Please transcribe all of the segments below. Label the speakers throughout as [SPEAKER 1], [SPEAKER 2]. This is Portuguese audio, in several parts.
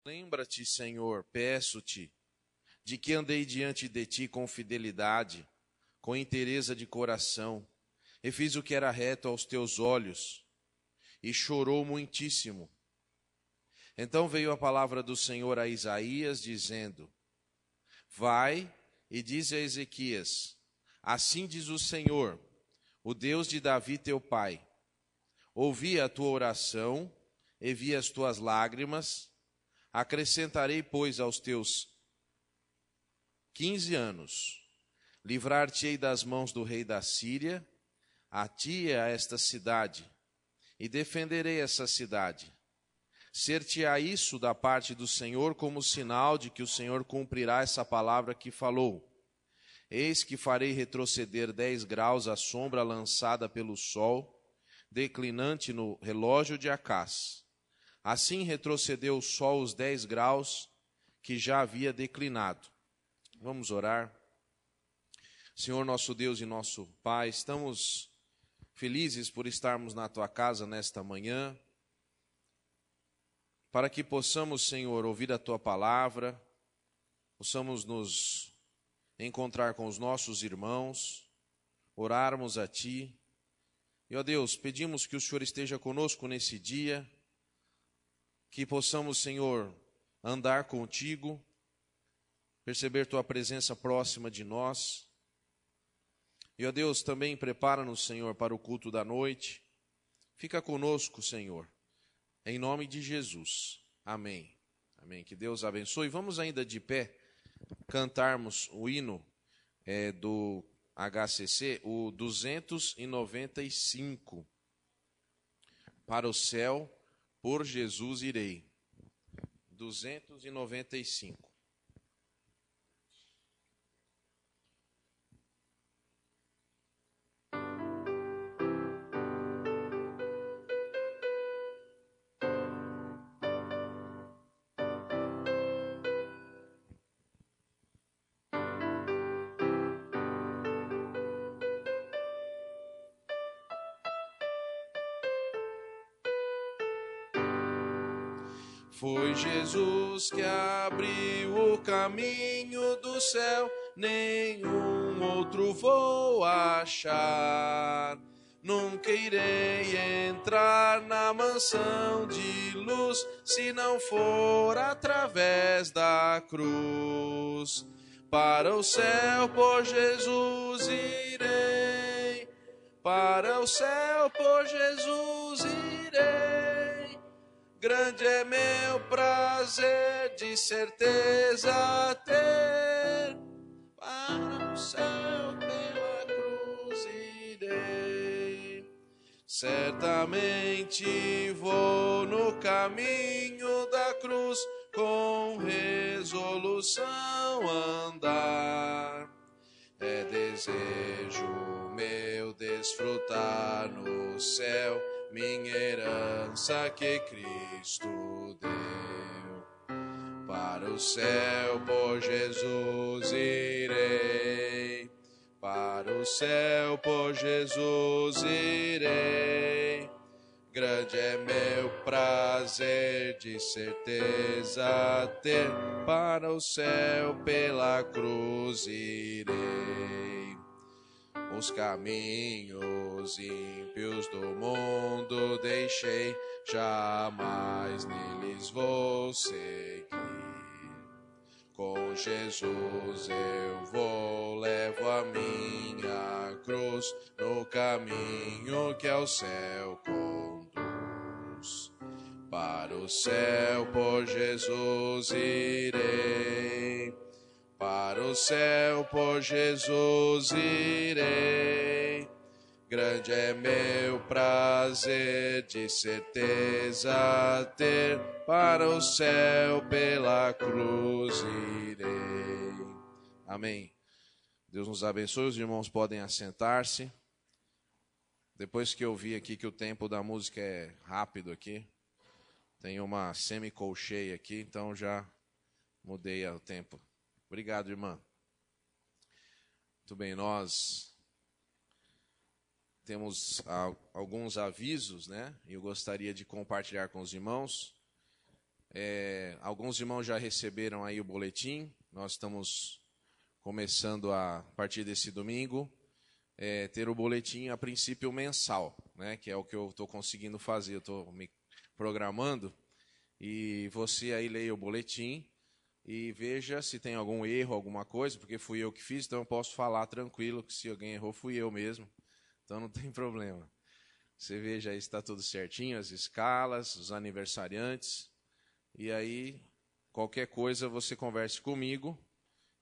[SPEAKER 1] Lembra-te, Senhor, peço-te, de que andei diante de ti com fidelidade, com inteireza de coração, e fiz o que era reto aos teus olhos, e chorou muitíssimo. Então veio a palavra do Senhor a Isaías, dizendo: Vai e diz a Ezequias: Assim diz o Senhor, o Deus de Davi teu pai: Ouvi a tua oração e vi as tuas lágrimas. Acrescentarei, pois, aos teus 15 anos, livrar-te-ei das mãos do rei da Síria, a ti e a esta cidade, e defenderei essa cidade. Ser-te-á isso da parte do Senhor como sinal de que o Senhor cumprirá essa palavra que falou. Eis que farei retroceder 10 graus a sombra lançada pelo sol, declinante no relógio de Acás. Assim retrocedeu o sol os 10 graus que já havia declinado. Vamos orar. Senhor nosso Deus e nosso Pai, estamos felizes por estarmos na Tua casa nesta manhã, para que possamos, Senhor, ouvir a Tua palavra, possamos nos encontrar com os nossos irmãos, orarmos a Ti. E, ó Deus, pedimos que o Senhor esteja conosco nesse dia, que possamos, Senhor, andar contigo, perceber Tua presença próxima de nós. E, ó Deus, também prepara-nos, Senhor, para o culto da noite. Fica conosco, Senhor, em nome de Jesus. Amém. Amém. Que Deus abençoe. Vamos ainda de pé cantarmos o hino do HCC, o 295. Para o céu, por Jesus irei. 295. Foi Jesus que abriu o caminho do céu, nenhum outro vou achar. Nunca irei entrar na mansão de luz, se não for através da cruz. Para o céu por Jesus irei, para o céu por Jesus irei. Grande é meu prazer, de certeza ter, para o céu pela cruz irei. Certamente vou no caminho da cruz, com resolução andar. É desejo meu desfrutar no céu minha herança que Cristo deu. Para o céu por Jesus irei, para o céu por Jesus irei. Grande é meu prazer, de certeza ter, para o céu pela cruz irei. Os caminhos ímpios do mundo deixei, jamais neles vou seguir. Com Jesus eu vou, levo a minha cruz, no caminho que ao céu conduz. Para o céu por Jesus irei, para o céu por Jesus irei. Grande é meu prazer, de certeza ter, para o céu pela cruz irei. Amém. Deus nos abençoe, os irmãos podem assentar-se. Depois que eu vi aqui que o tempo da música é rápido aqui, tem uma semicolcheia aqui, então já mudei o tempo. Obrigado, irmã. Muito bem, nós temos alguns avisos, né? E eu gostaria de compartilhar com os irmãos. Alguns irmãos já receberam aí o boletim. Nós estamos começando a partir desse domingo, ter o boletim a princípio mensal, né, que é o que eu estou conseguindo fazer. Eu estou me programando e você aí leia o boletim e veja se tem algum erro, alguma coisa, porque fui eu que fiz, então eu posso falar tranquilo que se alguém errou fui eu mesmo, então não tem problema. Você veja aí se está tudo certinho, as escalas, os aniversariantes, e aí qualquer coisa você converse comigo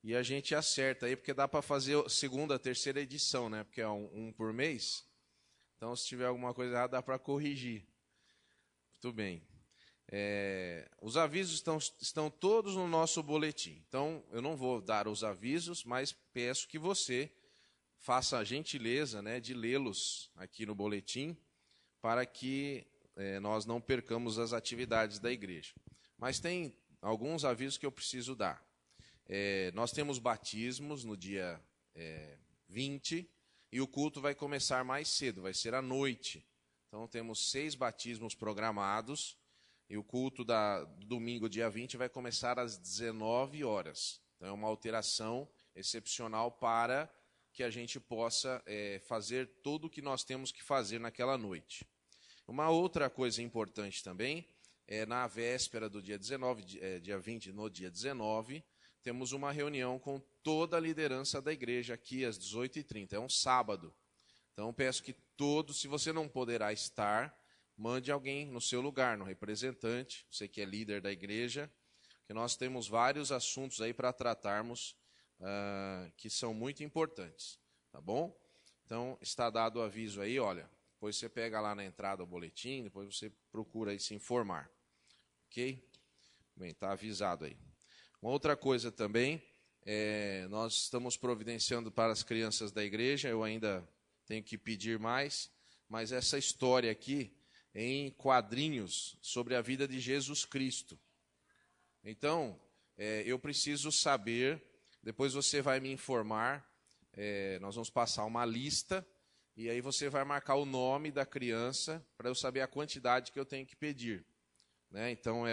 [SPEAKER 1] e a gente acerta aí, porque dá para fazer segunda, terceira edição, né? Porque é um por mês, então se tiver alguma coisa errada dá para corrigir. Muito bem. Os avisos estão todos no nosso boletim. Então, eu não vou dar os avisos, mas peço que você faça a gentileza, né, de lê-los aqui no boletim, para que nós não percamos as atividades da igreja. Mas tem alguns avisos que eu preciso dar. Nós temos batismos no dia 20, e o culto vai começar mais cedo, vai ser à noite. Então, temos 6 batismos programados, e o culto do domingo, dia 20, vai começar às 19 horas. Então, é uma alteração excepcional para que a gente possa fazer tudo o que nós temos que fazer naquela noite. Uma outra coisa importante também, na véspera do dia 19, dia 20, no dia 19, temos uma reunião com toda a liderança da igreja aqui às 18h30. É um sábado. Então, peço que todos, se você não poderá estar, mande alguém no seu lugar, no representante, você que é líder da igreja, que nós temos vários assuntos aí para tratarmos que são muito importantes, tá bom? Então, está dado o aviso aí, olha, depois você pega lá na entrada o boletim, depois você procura aí se informar, ok? Bem, está avisado aí. Uma outra coisa também, nós estamos providenciando para as crianças da igreja, eu ainda tenho que pedir mais, mas essa história aqui, em quadrinhos sobre a vida de Jesus Cristo. Então, eu preciso saber, depois você vai me informar, nós vamos passar uma lista, e aí você vai marcar o nome da criança, para eu saber a quantidade que eu tenho que pedir. Né? Então,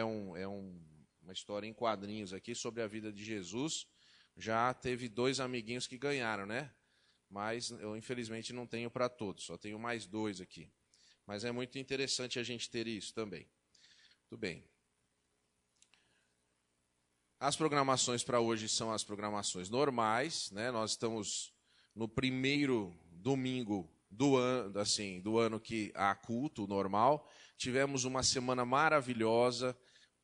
[SPEAKER 1] uma história em quadrinhos aqui sobre a vida de Jesus. Já teve 2 amiguinhos que ganharam, né? Mas eu, infelizmente, não tenho para todos, só tenho mais 2 aqui. Mas é muito interessante a gente ter isso também. Muito bem. As programações para hoje são as programações normais, né? Nós estamos no primeiro domingo do ano que há culto normal. Tivemos uma semana maravilhosa,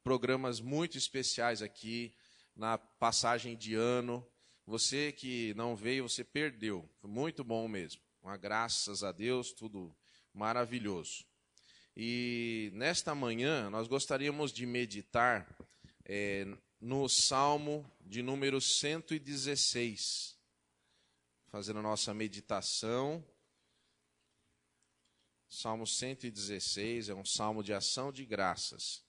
[SPEAKER 1] programas muito especiais aqui na passagem de ano. Você que não veio, você perdeu. Foi muito bom mesmo. Graças a Deus, tudo maravilhoso. E nesta manhã nós gostaríamos de meditar no Salmo de número 116, fazendo a nossa meditação. Salmo 116 é um salmo de ação de graças.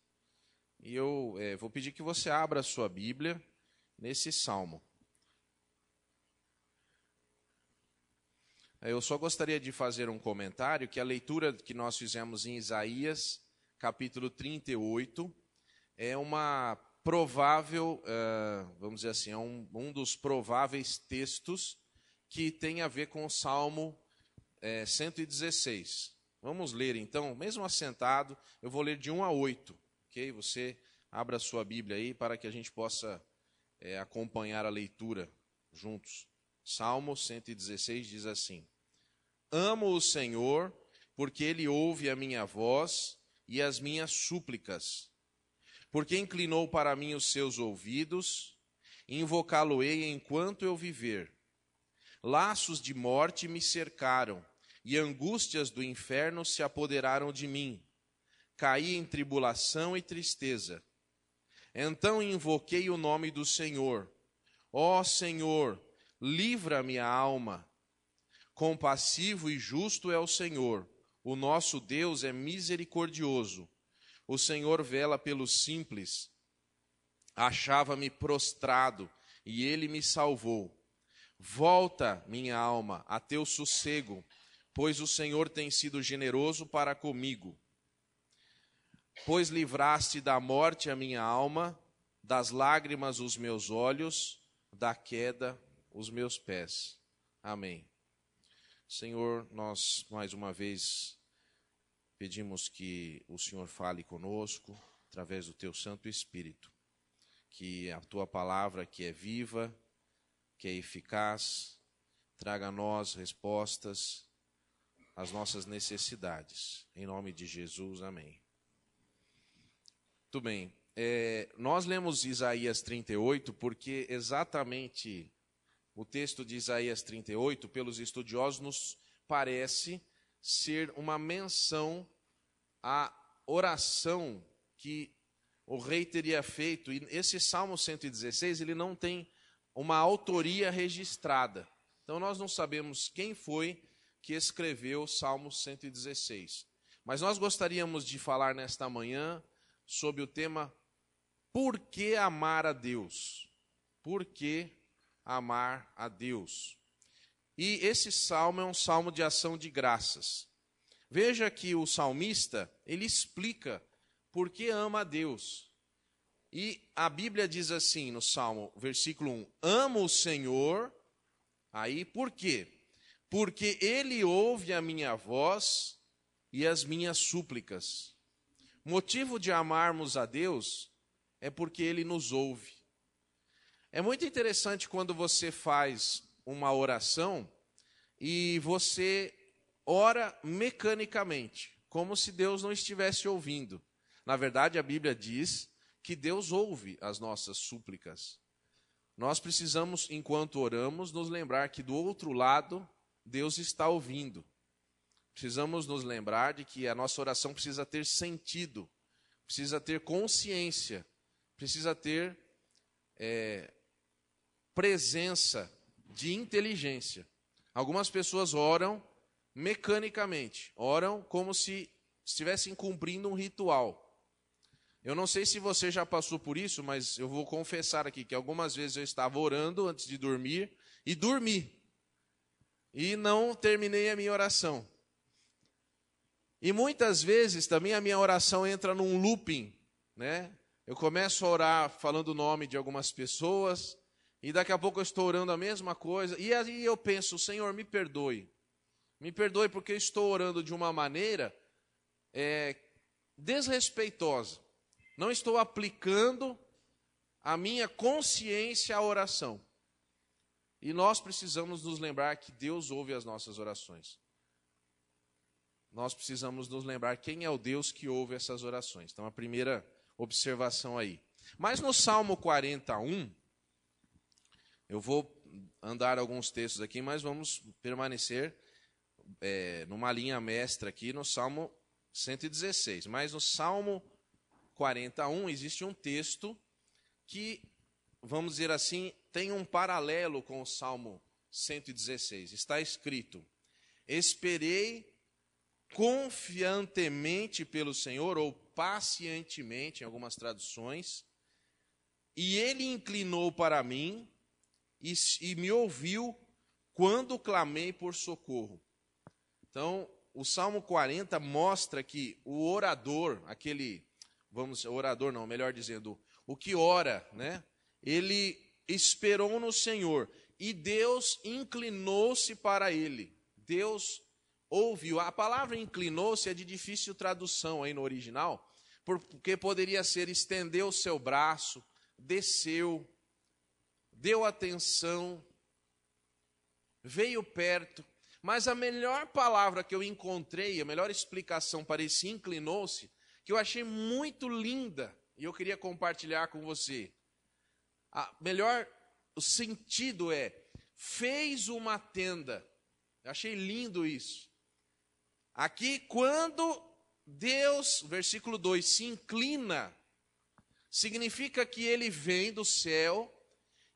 [SPEAKER 1] E eu vou pedir que você abra a sua Bíblia nesse salmo. Eu só gostaria de fazer um comentário, que a leitura que nós fizemos em Isaías, capítulo 38, é uma provável, vamos dizer assim, é um dos prováveis textos que tem a ver com o Salmo 116. Vamos ler então, mesmo assentado, eu vou ler de 1 a 8, ok? Você abra a sua Bíblia aí para que a gente possa acompanhar a leitura juntos. Salmo 116 diz assim: Amo o Senhor, porque Ele ouve a minha voz e as minhas súplicas. Porque inclinou para mim os seus ouvidos, invocá-lo-ei enquanto eu viver. Laços de morte me cercaram, e angústias do inferno se apoderaram de mim. Caí em tribulação e tristeza. Então invoquei o nome do Senhor. Ó Senhor, livra minha alma. Compassivo e justo é o Senhor. O nosso Deus é misericordioso. O Senhor vela pelos simples. Achava-me prostrado, e Ele me salvou. Volta, minha alma, a teu sossego, pois o Senhor tem sido generoso para comigo. Pois livraste da morte a minha alma, das lágrimas os meus olhos, da queda os meus pés. Amém. Senhor, nós mais uma vez pedimos que o Senhor fale conosco através do teu Santo Espírito, que a tua palavra, que é viva, que é eficaz, traga a nós respostas às nossas necessidades. Em nome de Jesus, amém. Muito bem. Nós lemos Isaías 38 porque exatamente o texto de Isaías 38, pelos estudiosos, nos parece ser uma menção à oração que o rei teria feito. E esse Salmo 116, ele não tem uma autoria registrada. Então nós não sabemos quem foi que escreveu o Salmo 116. Mas nós gostaríamos de falar nesta manhã sobre o tema Por que amar a Deus? Por que amar a Deus? E esse salmo é um salmo de ação de graças. Veja que o salmista, ele explica por que ama a Deus. E a Bíblia diz assim no Salmo, versículo 1, amo o Senhor, aí por quê? Porque Ele ouve a minha voz e as minhas súplicas. Motivo de amarmos a Deus é porque Ele nos ouve. É muito interessante quando você faz uma oração e você ora mecanicamente, como se Deus não estivesse ouvindo. Na verdade, a Bíblia diz que Deus ouve as nossas súplicas. Nós precisamos, enquanto oramos, nos lembrar que do outro lado, Deus está ouvindo. Precisamos nos lembrar de que a nossa oração precisa ter sentido, precisa ter consciência, precisa ter presença de inteligência. Algumas pessoas oram mecanicamente, oram como se estivessem cumprindo um ritual. Eu não sei se você já passou por isso, mas eu vou confessar aqui que algumas vezes eu estava orando antes de dormir e dormi. E não terminei a minha oração. E muitas vezes também a minha oração entra num looping, né? Eu começo a orar falando o nome de algumas pessoas, e daqui a pouco eu estou orando a mesma coisa, e aí eu penso, Senhor, me perdoe. Me perdoe porque eu estou orando de uma maneira desrespeitosa. Não estou aplicando a minha consciência à oração. E nós precisamos nos lembrar que Deus ouve as nossas orações. Nós precisamos nos lembrar quem é o Deus que ouve essas orações. Então, a primeira observação aí. Mas no Salmo 41, eu vou andar alguns textos aqui, mas vamos permanecer numa linha mestra aqui no Salmo 116. Mas no Salmo 41 existe um texto que, vamos dizer assim, tem um paralelo com o Salmo 116. Está escrito: esperei confiantemente pelo Senhor, ou pacientemente, em algumas traduções, e Ele inclinou para mim e me ouviu quando clamei por socorro. Então, o Salmo 40 mostra que o orador, orador não, melhor dizendo, o que ora, né? Ele esperou no Senhor e Deus inclinou-se para ele. Deus ouviu. A palavra inclinou-se é de difícil tradução aí no original, porque poderia ser estendeu o seu braço, desceu, deu atenção, veio perto. Mas a melhor palavra que eu encontrei, a melhor explicação para esse inclinou-se, que eu achei muito linda, e eu queria compartilhar com você. O sentido fez uma tenda. Eu achei lindo isso. Aqui, quando Deus, versículo 2, se inclina, significa que Ele vem do céu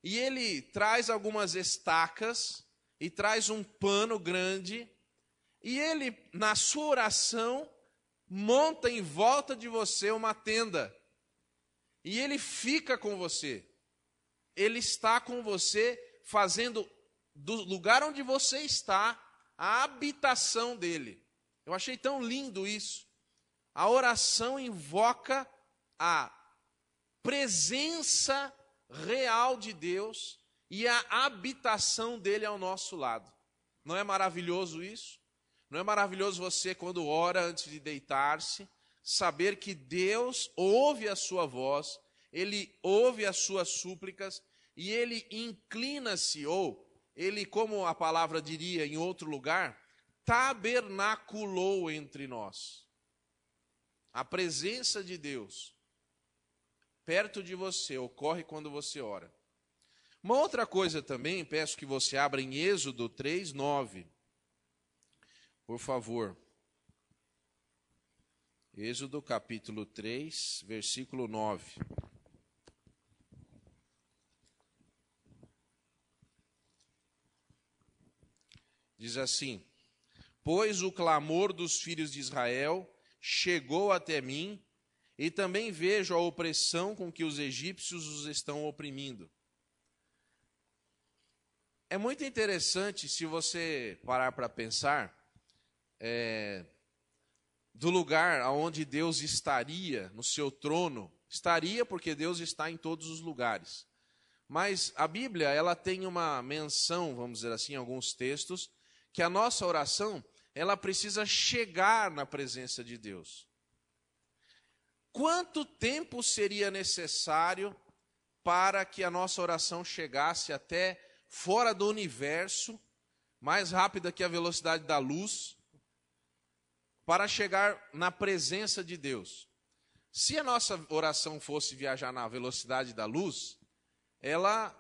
[SPEAKER 1] e Ele traz algumas estacas e traz um pano grande e Ele, na sua oração, monta em volta de você uma tenda. E Ele fica com você. Ele está com você, fazendo do lugar onde você está a habitação dele. Eu achei tão lindo isso. A oração invoca a presença real de Deus e a habitação dele ao nosso lado. Não é maravilhoso isso? Não é maravilhoso você, quando ora antes de deitar-se, saber que Deus ouve a sua voz, Ele ouve as suas súplicas e Ele inclina-se, ou Ele, como a palavra diria em outro lugar, tabernaculou entre nós. A presença de Deus perto de você ocorre quando você ora. Uma outra coisa também, peço que você abra em Êxodo 3:9. Por favor. Êxodo capítulo 3, versículo 9. Diz assim: pois o clamor dos filhos de Israel chegou até mim, e também vejo a opressão com que os egípcios os estão oprimindo. É muito interessante, se você parar para pensar, do lugar onde Deus estaria, no seu trono. Estaria porque Deus está em todos os lugares. Mas a Bíblia, ela tem uma menção, vamos dizer assim, em alguns textos, que a nossa oração, ela precisa chegar na presença de Deus. Quanto tempo seria necessário para que a nossa oração chegasse até fora do universo, mais rápida que a velocidade da luz, para chegar na presença de Deus? Se a nossa oração fosse viajar na velocidade da luz, ela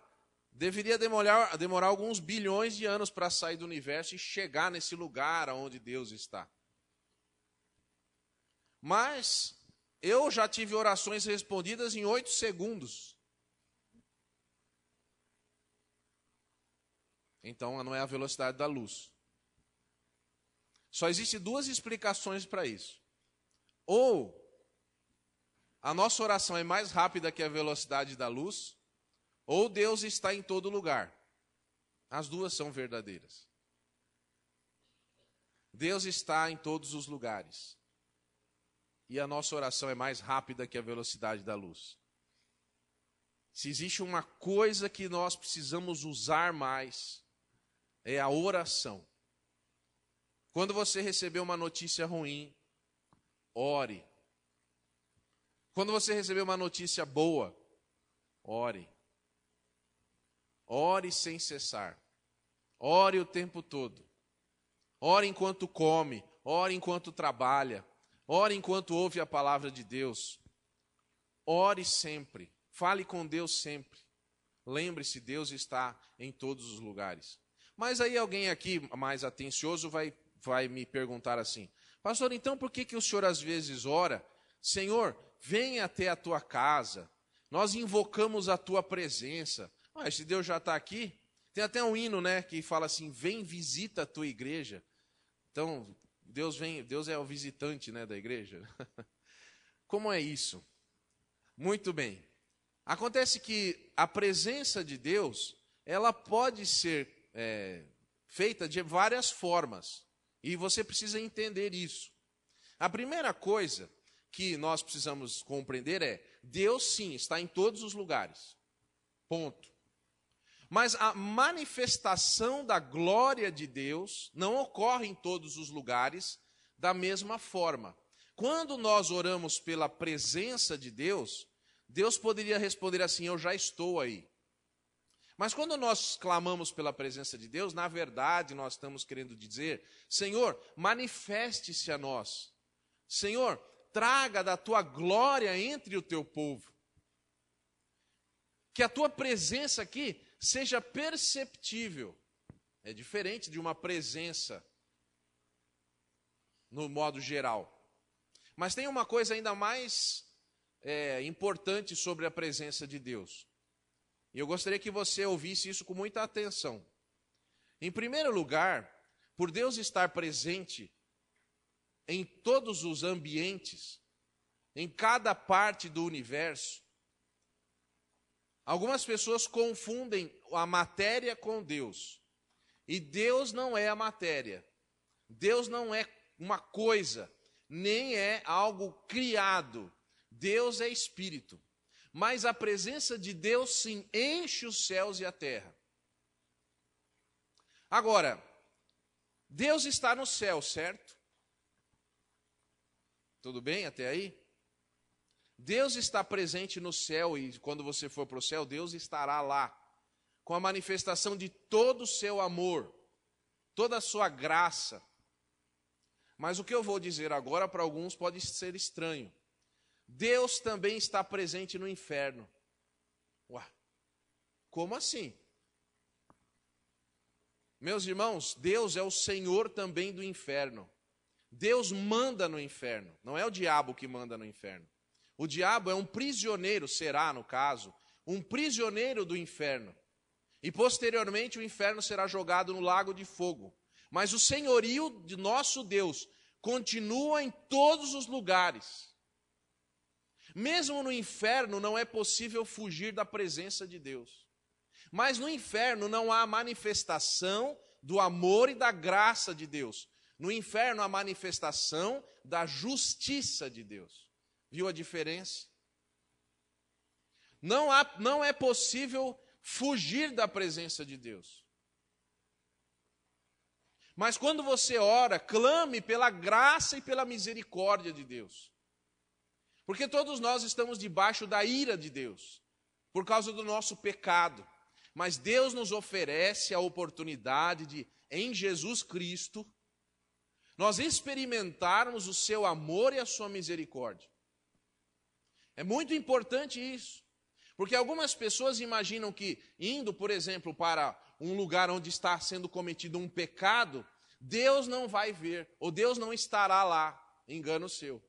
[SPEAKER 1] deveria demorar alguns bilhões de anos para sair do universo e chegar nesse lugar onde Deus está. Mas eu já tive orações respondidas em 8 segundos. Então não é a velocidade da luz. Só existem 2 explicações para isso. Ou a nossa oração é mais rápida que a velocidade da luz, ou Deus está em todo lugar. As 2 são verdadeiras. Deus está em todos os lugares. E a nossa oração é mais rápida que a velocidade da luz. Se existe uma coisa que nós precisamos usar mais, é a oração. Quando você receber uma notícia ruim, ore. Quando você receber uma notícia boa, ore. Ore sem cessar. Ore o tempo todo. Ore enquanto come, ore enquanto trabalha, ore enquanto ouve a palavra de Deus. Ore sempre. Fale com Deus sempre. Lembre-se, Deus está em todos os lugares. Mas aí alguém aqui mais atencioso vai me perguntar assim: pastor, então por que o senhor às vezes ora? Senhor, venha até a tua casa. Nós invocamos a tua presença. Se Deus já está aqui, tem até um hino, né, que fala assim: vem, visita a tua igreja. Então, Deus é o visitante, né, da igreja. Como é isso? Muito bem. Acontece que a presença de Deus, ela pode ser feita de várias formas. E você precisa entender isso. A primeira coisa que nós precisamos compreender é: Deus sim está em todos os lugares. Ponto. Mas a manifestação da glória de Deus não ocorre em todos os lugares da mesma forma. Quando nós oramos pela presença de Deus, Deus poderia responder assim: eu já estou aí. Mas quando nós clamamos pela presença de Deus, na verdade nós estamos querendo dizer: Senhor, manifeste-se a nós. Senhor, traga da tua glória entre o teu povo. Que a tua presença aqui seja perceptível. É diferente de uma presença no modo geral. Mas tem uma coisa ainda mais importante sobre a presença de Deus. E eu gostaria que você ouvisse isso com muita atenção. Em primeiro lugar, por Deus estar presente em todos os ambientes, em cada parte do universo, algumas pessoas confundem a matéria com Deus. E Deus não é a matéria. Deus não é uma coisa. nem é algo criado. Deus é espírito. Mas a presença de Deus sim enche os céus e a terra. Agora, Deus está no céu, certo? Tudo bem até aí? Deus está presente no céu e quando você for para o céu, Deus estará lá, com a manifestação de todo o seu amor, toda a sua graça. Mas o que eu vou dizer agora para alguns pode ser estranho. Deus também está presente no inferno. Ué, como assim? Meus irmãos, Deus é o Senhor também do inferno. Deus manda no inferno, não é o diabo que manda no inferno. O diabo é um prisioneiro, será no caso, um prisioneiro do inferno. E posteriormente o inferno será jogado no lago de fogo. Mas o senhorio de nosso Deus continua em todos os lugares. Mesmo no inferno não é possível fugir da presença de Deus. Mas no inferno não há manifestação do amor e da graça de Deus. No inferno há manifestação da justiça de Deus. Viu a diferença? Não é possível fugir da presença de Deus. Mas quando você ora, clame pela graça e pela misericórdia de Deus. Porque todos nós estamos debaixo da ira de Deus, por causa do nosso pecado. Mas Deus nos oferece a oportunidade de, em Jesus Cristo, nós experimentarmos o seu amor e a sua misericórdia. É muito importante isso, porque algumas pessoas imaginam que, indo, por exemplo, para um lugar onde está sendo cometido um pecado, Deus não vai ver, ou Deus não estará lá. Engano seu.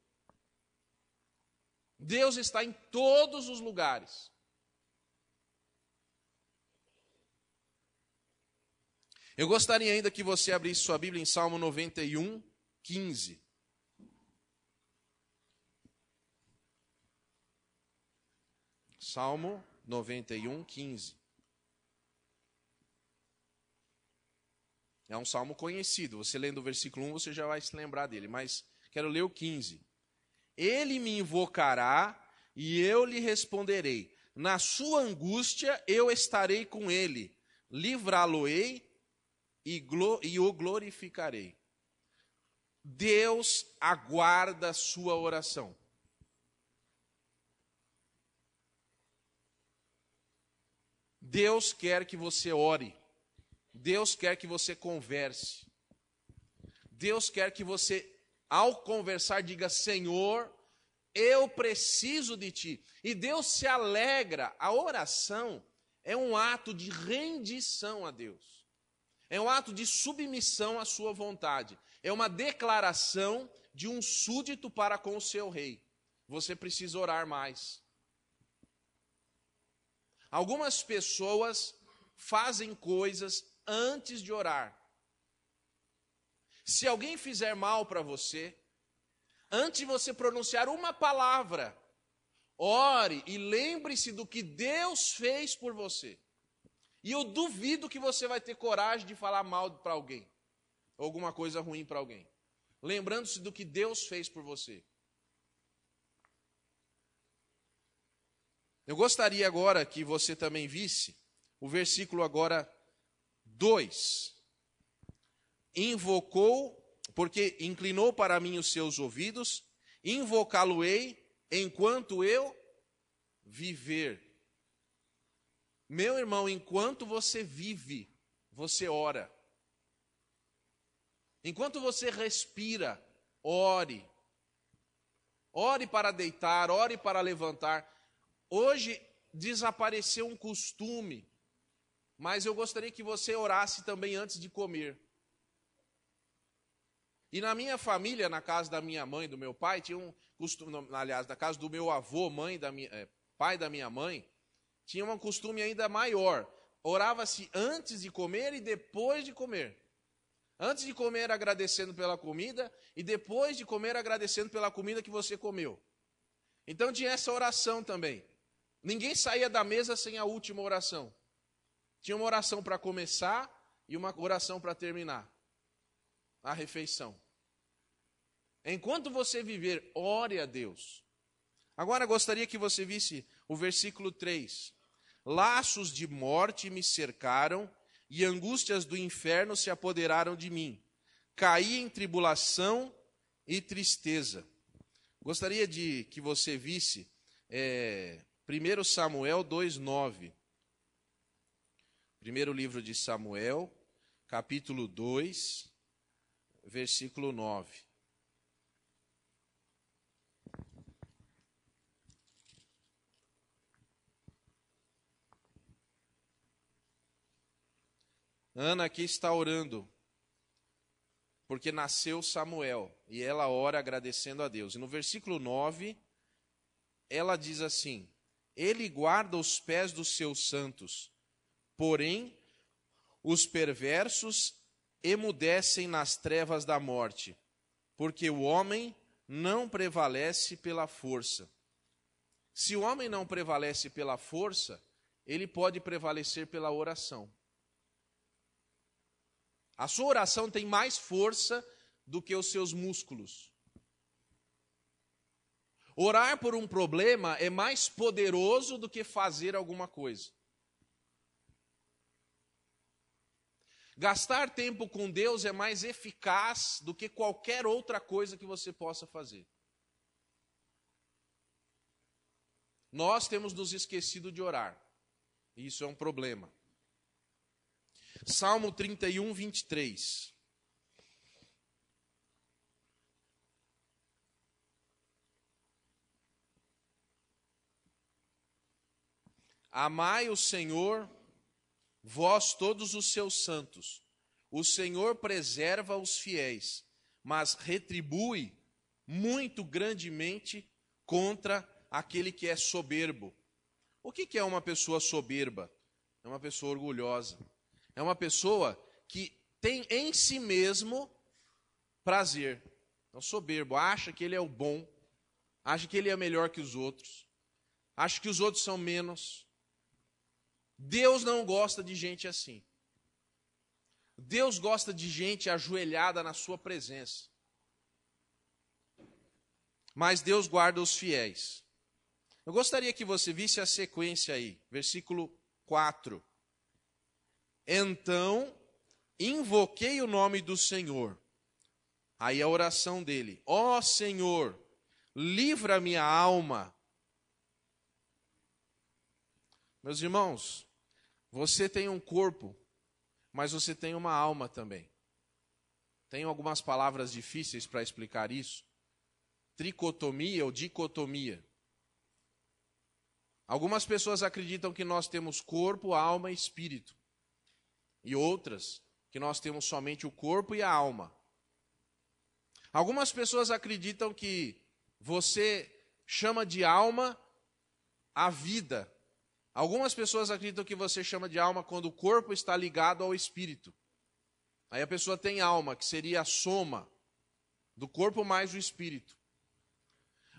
[SPEAKER 1] Deus está em todos os lugares. Eu gostaria ainda que você abrisse sua Bíblia em Salmo 91, 15. Salmo 91, 15. É um salmo conhecido. Você lendo o versículo 1, você já vai se lembrar dele. Mas quero ler o 15. Ele me invocará e eu lhe responderei. Na sua angústia eu estarei com ele. Livrá-lo-ei e o glorificarei. Deus aguarda a sua oração. Deus quer que você ore. Deus quer que você converse. Deus quer que você, ao conversar, diga: Senhor, eu preciso de Ti. E Deus se alegra. A oração é um ato de rendição a Deus. É um ato de submissão à sua vontade. É uma declaração de um súdito para com o seu rei. Você precisa orar mais. Algumas pessoas fazem coisas antes de orar. Se alguém fizer mal para você, antes de você pronunciar uma palavra, ore e lembre-se do que Deus fez por você. E eu duvido que você vai ter coragem de falar mal para alguém, ou alguma coisa ruim para alguém, lembrando-se do que Deus fez por você. Eu gostaria agora que você também visse o versículo agora 2. Invocou, porque inclinou para mim os seus ouvidos, invocá-lo-ei enquanto eu viver. Meu irmão, enquanto você vive, você ora. Enquanto você respira, ore. Ore para deitar, ore para levantar. Hoje desapareceu um costume, mas eu gostaria que você orasse também antes de comer. E na minha família, na casa da minha mãe e do meu pai, tinha um costume, aliás, na casa do meu avô, pai da minha mãe, tinha um costume ainda maior. Orava-se antes de comer e depois de comer. Antes de comer agradecendo pela comida e depois de comer agradecendo pela comida que você comeu. Então tinha essa oração também. Ninguém saía da mesa sem a última oração. Tinha uma oração para começar e uma oração para terminar a refeição. Enquanto você viver, ore a Deus. Agora gostaria que você visse o versículo 3. Laços de morte me cercaram e angústias do inferno se apoderaram de mim. Caí em tribulação e tristeza. Gostaria de que você visse 1 Samuel 2,9. Primeiro livro de Samuel, capítulo 2, versículo 9. Ana aqui está orando, porque nasceu Samuel, e ela ora agradecendo a Deus. E no versículo 9, ela diz assim: Ele guarda os pés dos seus santos, porém os perversos emudecem nas trevas da morte, porque o homem não prevalece pela força. Se o homem não prevalece pela força, ele pode prevalecer pela oração. A sua oração tem mais força do que os seus músculos. Orar por um problema é mais poderoso do que fazer alguma coisa. Gastar tempo com Deus é mais eficaz do que qualquer outra coisa que você possa fazer. Nós temos nos esquecido de orar. E isso é um problema. Salmo 31, 23. Amai o Senhor, vós todos os seus santos. O Senhor preserva os fiéis, mas retribui muito grandemente contra aquele que é soberbo. O que é uma pessoa soberba? É uma pessoa orgulhosa. É uma pessoa que tem em si mesmo prazer. Então, soberbo, acha que ele é o bom, acha que ele é melhor que os outros, acha que os outros são menos. Deus não gosta de gente assim. Deus gosta de gente ajoelhada na sua presença. Mas Deus guarda os fiéis. Eu gostaria que você visse a sequência aí, versículo 4. Então, invoquei o nome do Senhor. Aí a oração dele: ó Senhor, livra minha alma. Meus irmãos, você tem um corpo, mas você tem uma alma também. Tenho algumas palavras difíceis para explicar isso. Tricotomia ou dicotomia. Algumas pessoas acreditam que nós temos corpo, alma e espírito. E outras que nós temos somente o corpo e a alma. Algumas pessoas acreditam que você chama de alma a vida. Algumas pessoas acreditam que você chama de alma quando o corpo está ligado ao espírito. Aí a pessoa tem alma, que seria a soma do corpo mais o espírito.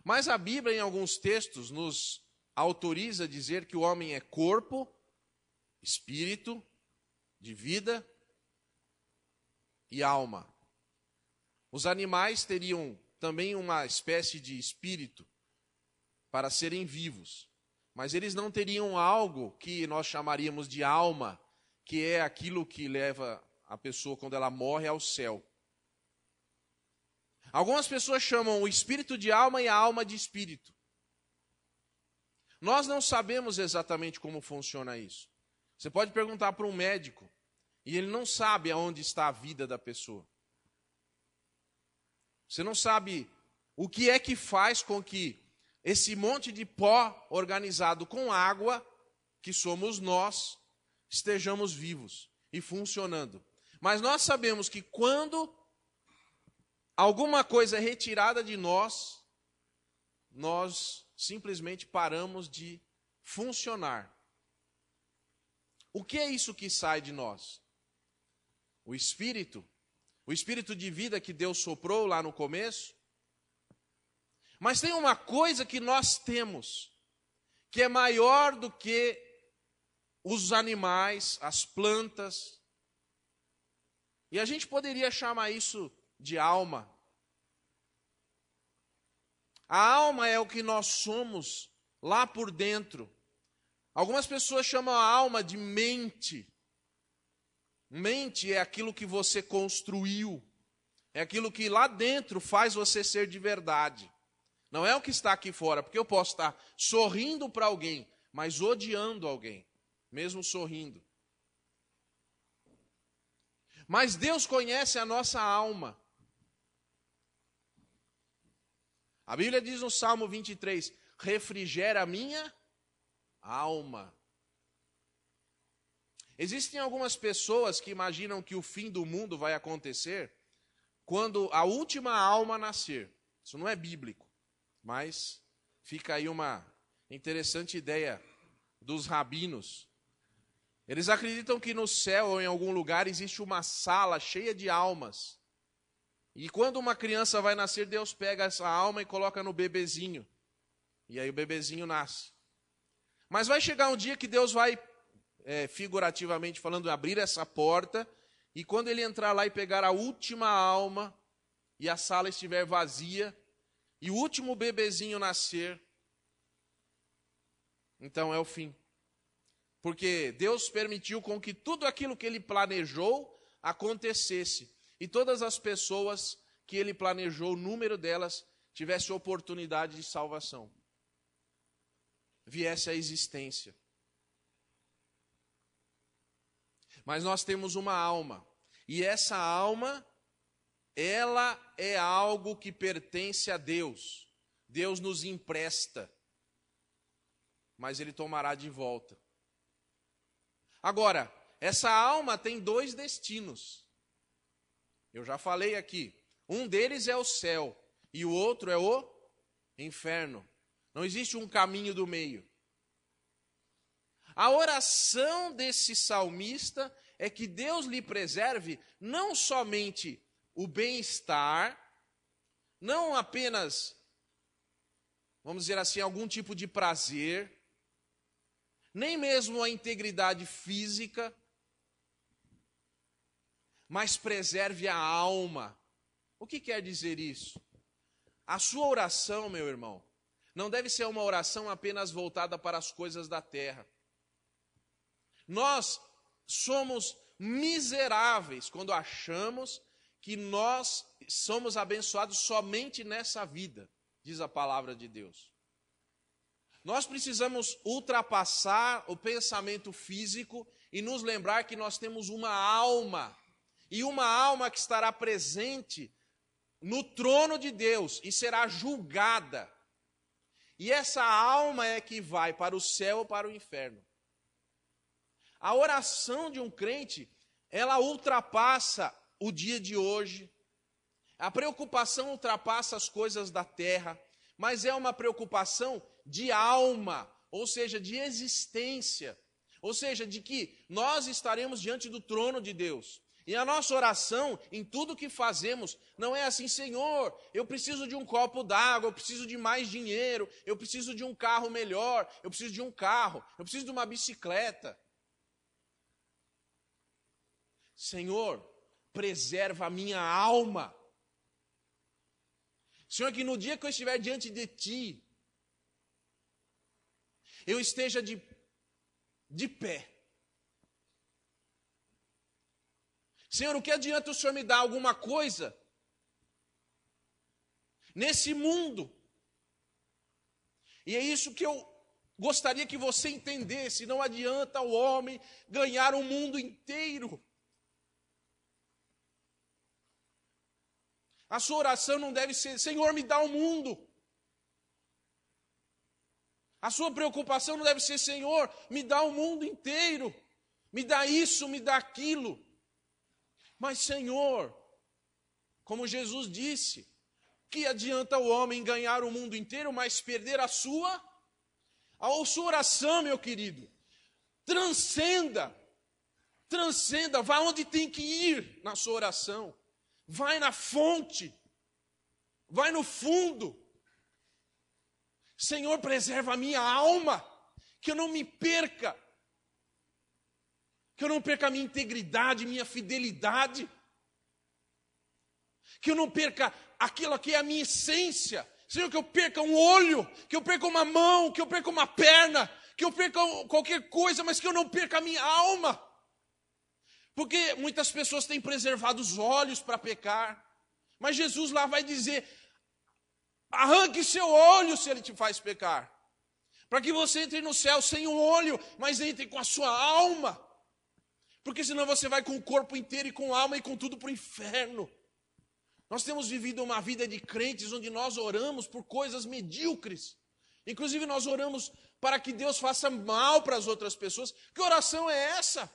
[SPEAKER 1] Mas a Bíblia, em alguns textos, nos autoriza a dizer que o homem é corpo, espírito, de vida e alma. Os animais teriam também uma espécie de espírito para serem vivos, mas eles não teriam algo que nós chamaríamos de alma, que é aquilo que leva a pessoa, quando ela morre, ao céu. Algumas pessoas chamam o espírito de alma e a alma de espírito. Nós não sabemos exatamente como funciona isso. Você pode perguntar para um médico, e ele não sabe aonde está a vida da pessoa. Você não sabe o que é que faz com que esse monte de pó organizado com água, que somos nós, estejamos vivos e funcionando. Mas nós sabemos que quando alguma coisa é retirada de nós, nós simplesmente paramos de funcionar. O que é isso que sai de nós? O espírito de vida que Deus soprou lá no começo. Mas tem uma coisa que nós temos, que é maior do que os animais, as plantas. E a gente poderia chamar isso de alma. A alma é o que nós somos lá por dentro. Algumas pessoas chamam a alma de mente. Mente é aquilo que você construiu. É aquilo que lá dentro faz você ser de verdade. Não é o que está aqui fora, porque eu posso estar sorrindo para alguém, mas odiando alguém, mesmo sorrindo. Mas Deus conhece a nossa alma. A Bíblia diz no Salmo 23, refrigera a minha alma. Existem algumas pessoas que imaginam que o fim do mundo vai acontecer quando a última alma nascer. Isso não é bíblico, mas fica aí uma interessante ideia dos rabinos. Eles acreditam que no céu ou em algum lugar existe uma sala cheia de almas. E quando uma criança vai nascer, Deus pega essa alma e coloca no bebezinho. E aí o bebezinho nasce. Mas vai chegar um dia que Deus vai, figurativamente falando, abrir essa porta. E quando ele entrar lá e pegar a última alma, e a sala estiver vazia, e o último bebezinho nascer, então é o fim. Porque Deus permitiu com que tudo aquilo que ele planejou acontecesse. E todas as pessoas que ele planejou, o número delas, tivesse oportunidade de salvação. Viesse à existência. Mas nós temos uma alma. E essa alma, ela é algo que pertence a Deus. Deus nos empresta. Mas ele tomará de volta. Agora, essa alma tem dois destinos. Eu já falei aqui. Um deles é o céu e o outro é o inferno. Não existe um caminho do meio. A oração desse salmista é que Deus lhe preserve não somente o bem-estar, não apenas, vamos dizer assim, algum tipo de prazer, nem mesmo a integridade física, mas preserve a alma. O que quer dizer isso? A sua oração, meu irmão, não deve ser uma oração apenas voltada para as coisas da terra. Nós somos miseráveis quando achamos que nós somos abençoados somente nessa vida, diz a palavra de Deus. Nós precisamos ultrapassar o pensamento físico e nos lembrar que nós temos uma alma, e uma alma que estará presente no trono de Deus e será julgada. E essa alma é que vai para o céu ou para o inferno. A oração de um crente, ela ultrapassa o dia de hoje. A preocupação ultrapassa as coisas da terra, mas é uma preocupação de alma, ou seja, de existência. Ou seja, de que nós estaremos diante do trono de Deus. E a nossa oração, em tudo que fazemos, não é assim: Senhor, eu preciso de um copo d'água, eu preciso de mais dinheiro, eu preciso de um carro melhor, eu preciso de um carro, eu preciso de uma bicicleta. Senhor, preserva a minha alma. Senhor, que no dia que eu estiver diante de Ti, eu esteja de pé. Senhor, o que adianta o Senhor me dar alguma coisa nesse mundo? E é isso que eu gostaria que você entendesse. Não adianta o homem ganhar o mundo inteiro. A sua oração não deve ser: Senhor, me dá o mundo. A sua preocupação não deve ser: Senhor, me dá o mundo inteiro. Me dá isso, me dá aquilo. Mas, Senhor, como Jesus disse, que adianta o homem ganhar o mundo inteiro, mas perder a sua oração, meu querido? Transcenda, vá onde tem que ir na sua oração. Vai na fonte, vai no fundo. Senhor, preserva a minha alma, que eu não me perca. Que eu não perca a minha integridade, minha fidelidade. Que eu não perca aquilo que é a minha essência. Senhor, que eu perca um olho, que eu perca uma mão, que eu perca uma perna, que eu perca qualquer coisa, mas que eu não perca a minha alma. Porque muitas pessoas têm preservado os olhos para pecar. Mas Jesus lá vai dizer, arranque seu olho se ele te faz pecar. Para que você entre no céu sem um olho, mas entre com a sua alma. Porque senão você vai com o corpo inteiro e com a alma e com tudo para o inferno. Nós temos vivido uma vida de crentes onde nós oramos por coisas medíocres. Inclusive nós oramos para que Deus faça mal para as outras pessoas. Que oração é essa?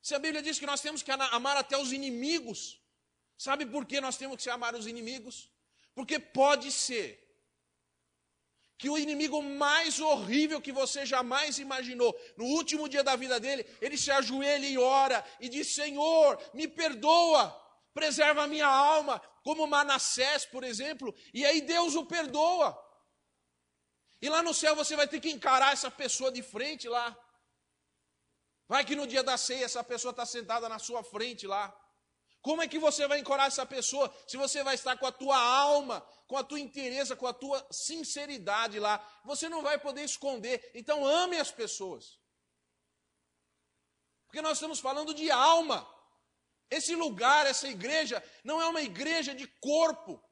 [SPEAKER 1] Se a Bíblia diz que nós temos que amar até os inimigos, sabe por que nós temos que amar os inimigos? Porque pode ser que o inimigo mais horrível que você jamais imaginou, no último dia da vida dele, ele se ajoelha e ora e diz, Senhor, me perdoa, preserva a minha alma, como Manassés, por exemplo, e aí Deus o perdoa. E lá no céu você vai ter que encarar essa pessoa de frente lá. Vai que no dia da ceia essa pessoa está sentada na sua frente lá. Como é que você vai encorar essa pessoa se você vai estar com a tua alma, com a tua inteireza, com a tua sinceridade lá? Você não vai poder esconder. Então ame as pessoas. Porque nós estamos falando de alma. Esse lugar, essa igreja, não é uma igreja de corpo.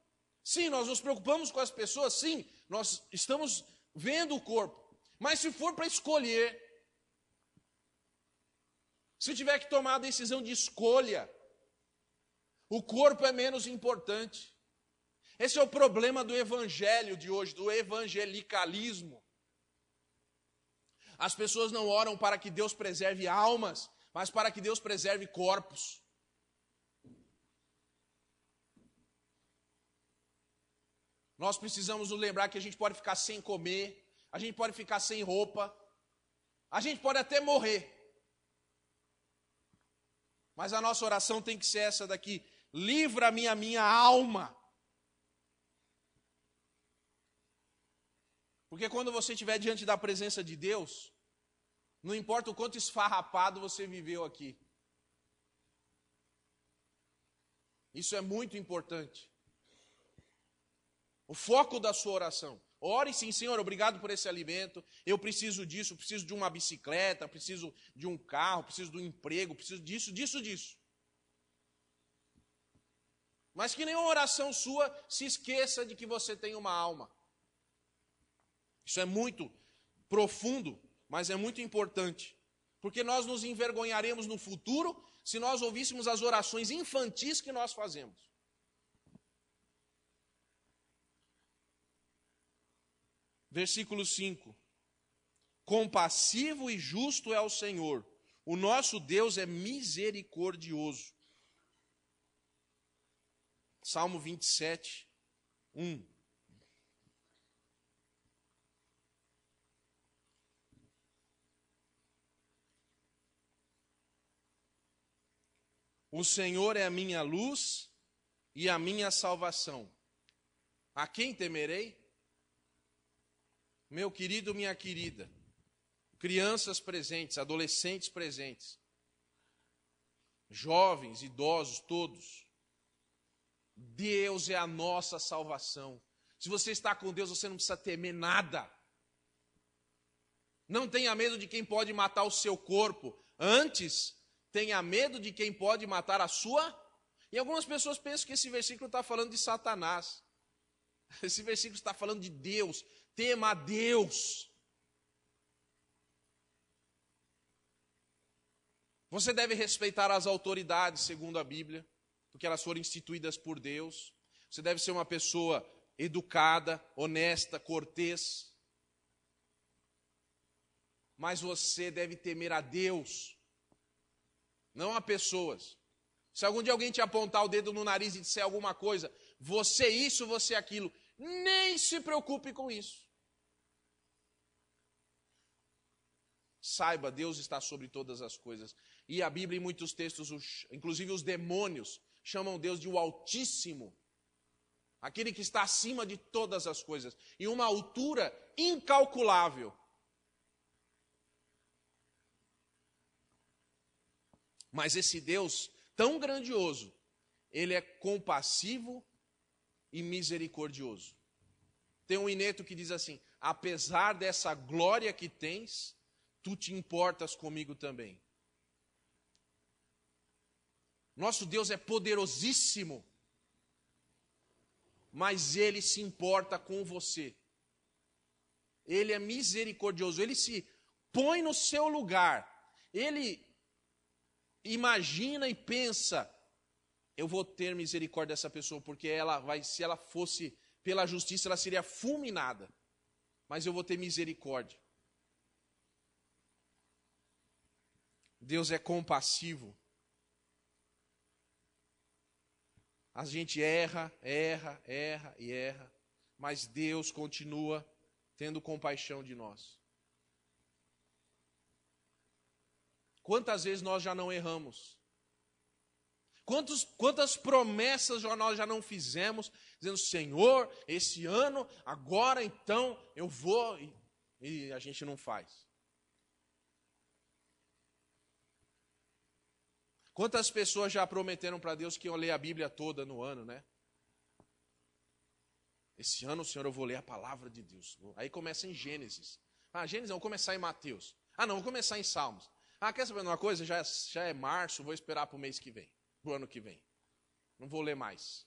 [SPEAKER 1] Sim, nós nos preocupamos com as pessoas, sim, nós estamos vendo o corpo. Mas se for para escolher, se tiver que tomar a decisão de escolha, o corpo é menos importante. Esse é o problema do evangelho de hoje, do evangelicalismo. As pessoas não oram para que Deus preserve almas, mas para que Deus preserve corpos. Nós precisamos nos lembrar que a gente pode ficar sem comer, a gente pode ficar sem roupa, a gente pode até morrer. Mas a nossa oração tem que ser essa daqui: livra-me a minha alma. Porque quando você estiver diante da presença de Deus, não importa o quanto esfarrapado você viveu aqui. Isso é muito importante. O foco da sua oração. Ore sim, Senhor, obrigado por esse alimento. Eu preciso disso, preciso de uma bicicleta, preciso de um carro, preciso de um emprego, preciso disso. Mas que nenhuma oração sua se esqueça de que você tem uma alma. Isso é muito profundo, mas é muito importante. Porque nós nos envergonharemos no futuro se nós ouvíssemos as orações infantis que nós fazemos. Versículo 5. Compassivo e justo é o Senhor. O nosso Deus é misericordioso. Salmo 27, 1. O Senhor é a minha luz e a minha salvação. A quem temerei? Meu querido, minha querida, crianças presentes, adolescentes presentes, jovens, idosos, todos. Deus é a nossa salvação. Se você está com Deus, você não precisa temer nada. Não tenha medo de quem pode matar o seu corpo. Antes, tenha medo de quem pode matar a sua. E algumas pessoas pensam que esse versículo está falando de Satanás. Esse versículo está falando de Deus. Tema a Deus. Você deve respeitar as autoridades, segundo a Bíblia, porque elas foram instituídas por Deus. Você deve ser uma pessoa educada, honesta, cortês. Mas você deve temer a Deus, não a pessoas. Se algum dia alguém te apontar o dedo no nariz e disser alguma coisa, você isso, você aquilo, nem se preocupe com isso. Saiba, Deus está sobre todas as coisas. E a Bíblia, em muitos textos, inclusive os demônios, chamam Deus de o Altíssimo. Aquele que está acima de todas as coisas. Em uma altura incalculável. Mas esse Deus tão grandioso, ele é compassivo e misericordioso. Tem um hineto que diz assim: apesar dessa glória que tens, tu te importas comigo também. Nosso Deus é poderosíssimo, mas Ele se importa com você. Ele é misericordioso, Ele se põe no seu lugar. Ele imagina e pensa: eu vou ter misericórdia dessa pessoa, porque se ela fosse pela justiça, ela seria fulminada. Mas eu vou ter misericórdia. Deus é compassivo. A gente erra, mas Deus continua tendo compaixão de nós. Quantas vezes nós já não erramos? Quantas promessas nós já não fizemos, dizendo: Senhor, esse ano, agora então eu vou, e a gente não faz. Quantas pessoas já prometeram para Deus que iam ler a Bíblia toda no ano, né? Esse ano, Senhor, eu vou ler a palavra de Deus. Aí começa em Gênesis. Gênesis, eu vou começar em Mateus. Não, vou começar em Salmos. Quer saber de uma coisa? Já é março, vou esperar para o mês que vem, para o ano que vem. Não vou ler mais.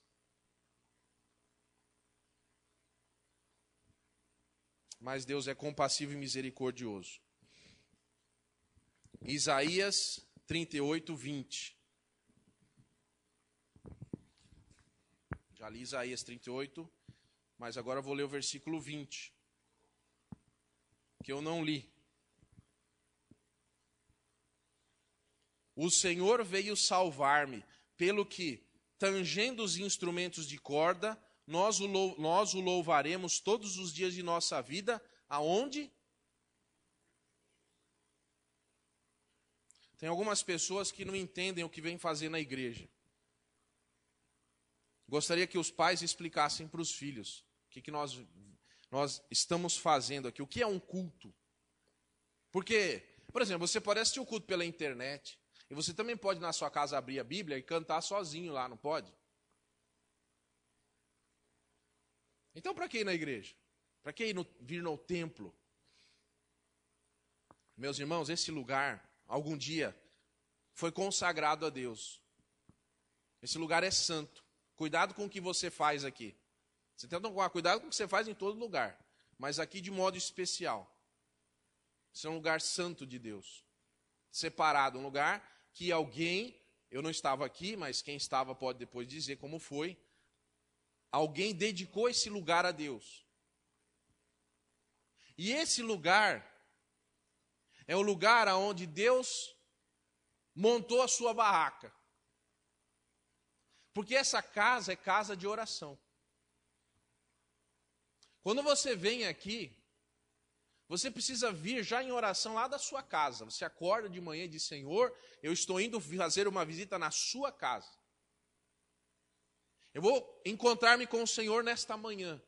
[SPEAKER 1] Mas Deus é compassivo e misericordioso. Isaías 38, 20. Já li Isaías 38, mas agora eu vou ler o versículo 20, que eu não li. O Senhor veio salvar-me, pelo que, tangendo os instrumentos de corda, nós o louvaremos todos os dias de nossa vida. Aonde? Tem algumas pessoas que não entendem o que vem fazer na igreja. Gostaria que os pais explicassem para os filhos o que nós estamos fazendo aqui. O que é um culto? Porque, por exemplo, você pode assistir o culto pela internet, e você também pode na sua casa abrir a Bíblia e cantar sozinho lá, não pode? Então para que ir na igreja? Para que vir no templo? Meus irmãos, esse lugar algum dia foi consagrado a Deus. Esse lugar é santo. Cuidado com o que você faz aqui. Você tem que tomar cuidado com o que você faz em todo lugar, mas aqui de modo especial. Esse é um lugar santo de Deus. Separado, um lugar que alguém, eu não estava aqui, mas quem estava pode depois dizer como foi, alguém dedicou esse lugar a Deus. E esse lugar é o lugar onde Deus montou a sua barraca. Porque essa casa é casa de oração. Quando você vem aqui, você precisa vir já em oração lá da sua casa. Você acorda de manhã e diz: Senhor, eu estou indo fazer uma visita na sua casa. Eu vou encontrar-me com o Senhor nesta manhã.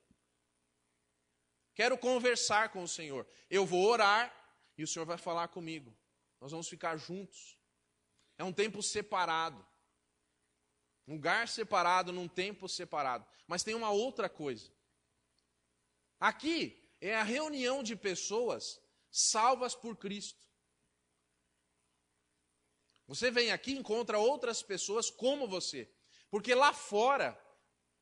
[SPEAKER 1] Quero conversar com o Senhor. Eu vou orar e o Senhor vai falar comigo. Nós vamos ficar juntos. É um tempo separado. Um lugar separado, num tempo separado. Mas tem uma outra coisa. Aqui é a reunião de pessoas salvas por Cristo. Você vem aqui e encontra outras pessoas como você. Porque lá fora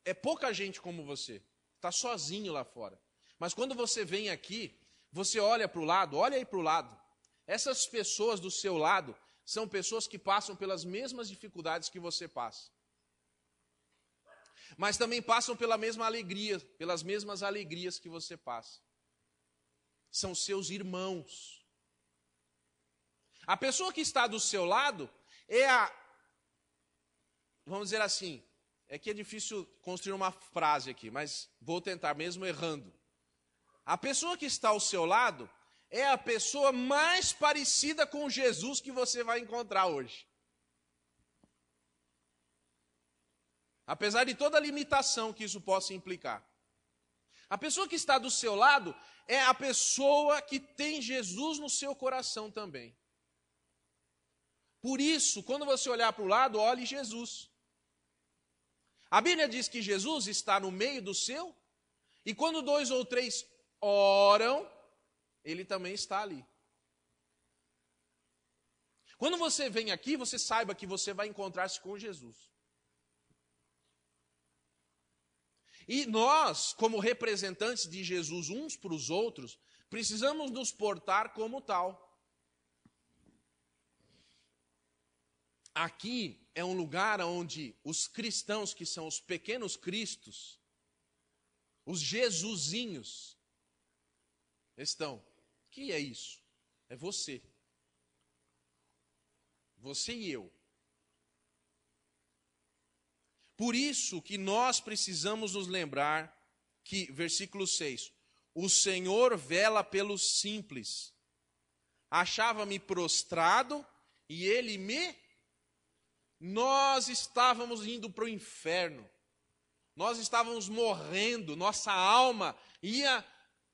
[SPEAKER 1] é pouca gente como você. Está sozinho lá fora. Mas quando você vem aqui, você olha para o lado, olha aí para o lado. Essas pessoas do seu lado são pessoas que passam pelas mesmas dificuldades que você passa. Mas também passam pela mesma alegria, pelas mesmas alegrias que você passa. São seus irmãos. A pessoa que está do seu lado é vamos dizer assim, é que é difícil construir uma frase aqui, mas vou tentar mesmo errando. A pessoa que está ao seu lado é a pessoa mais parecida com Jesus que você vai encontrar hoje. Apesar de toda a limitação que isso possa implicar. A pessoa que está do seu lado é a pessoa que tem Jesus no seu coração também. Por isso, quando você olhar para o lado, olhe Jesus. A Bíblia diz que Jesus está no meio do seu, e quando 2 ou 3 oram, ele também está ali. Quando você vem aqui, você saiba que você vai encontrar-se com Jesus. E nós, como representantes de Jesus uns para os outros, precisamos nos portar como tal. Aqui é um lugar onde os cristãos, que são os pequenos cristos, os Jesusinhos, estão. O que é isso? É você. Você e eu. Por isso que nós precisamos nos lembrar que, versículo 6, o Senhor vela pelos simples. Achava-me prostrado e ele me... Nós estávamos indo para o inferno. Nós estávamos morrendo. Nossa alma ia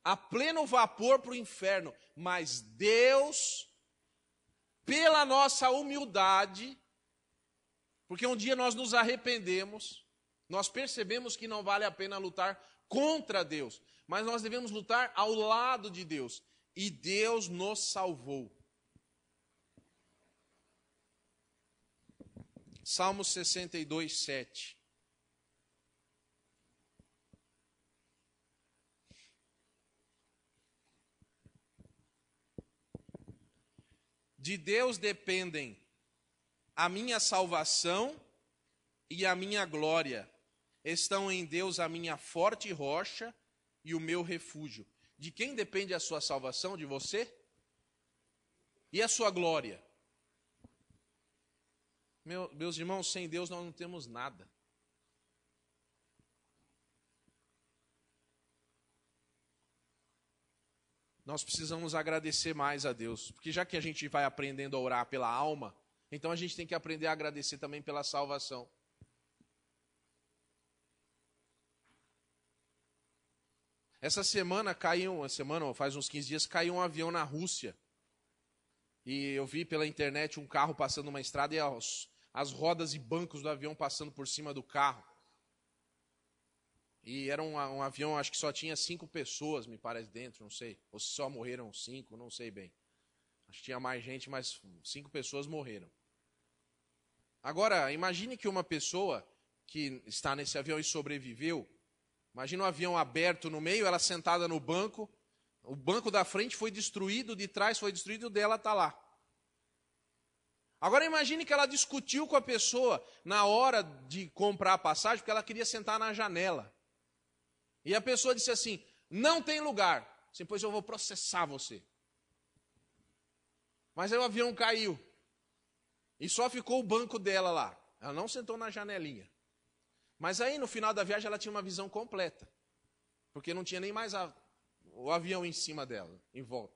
[SPEAKER 1] a pleno vapor para o inferno. Mas Deus, pela nossa humildade, porque um dia nós nos arrependemos, nós percebemos que não vale a pena lutar contra Deus, mas nós devemos lutar ao lado de Deus. E Deus nos salvou. Salmo 62, 7. De Deus dependem a minha salvação e a minha glória. Estão em Deus a minha forte rocha e o meu refúgio. De quem depende a sua salvação? De você? E a sua glória? Meus irmãos, sem Deus nós não temos nada. Nós precisamos agradecer mais a Deus, porque já que a gente vai aprendendo a orar pela alma, então a gente tem que aprender a agradecer também pela salvação. Essa semana faz uns 15 dias, caiu um avião na Rússia. E eu vi pela internet um carro passando uma estrada e as rodas e bancos do avião passando por cima do carro. E era um avião, acho que só tinha 5 pessoas, me parece, dentro, não sei. Ou se só morreram 5, não sei bem. Acho que tinha mais gente, mas 5 pessoas morreram. Agora, imagine que uma pessoa que está nesse avião e sobreviveu, imagine um avião aberto no meio, ela sentada no banco, o banco da frente foi destruído, de trás foi destruído e o dela está lá. Agora imagine que ela discutiu com a pessoa na hora de comprar a passagem, porque ela queria sentar na janela. E a pessoa disse assim, não tem lugar, depois eu vou processar você. Mas aí o avião caiu. E só ficou o banco dela lá. Ela não sentou na janelinha. Mas aí no final da viagem ela tinha uma visão completa. Porque não tinha nem mais o avião em cima dela, em volta.